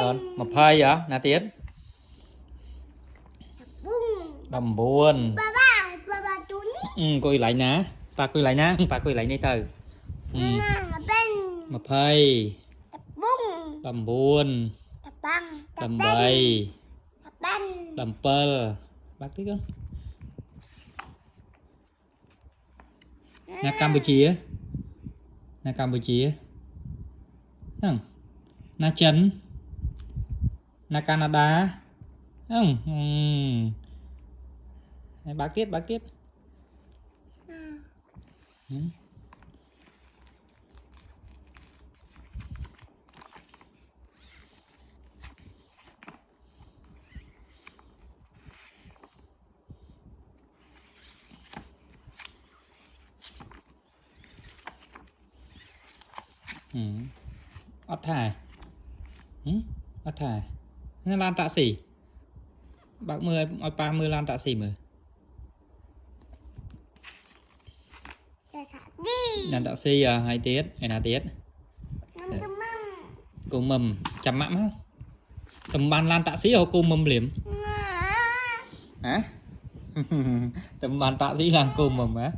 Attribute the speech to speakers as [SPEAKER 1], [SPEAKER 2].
[SPEAKER 1] con một phơi vậy nè tiến đầm buồn coi lại nè coi lại nè coi lại này từ một phơi đầm buồn đầm bầy đầm pơ bác tí con na Campuchia na Trần na Canada không bác tiết ớt thải nó lan tạ xỉ bác mười oi pa mười lan tạ xỉ mười lan tạ xỉ à hai tiết hay là tiết cùng mầm chấm mắm không tầm bàn lan tạ xỉ hoặc cùng mầm liếm hả tầm bàn tạ xỉ là cùng mầm á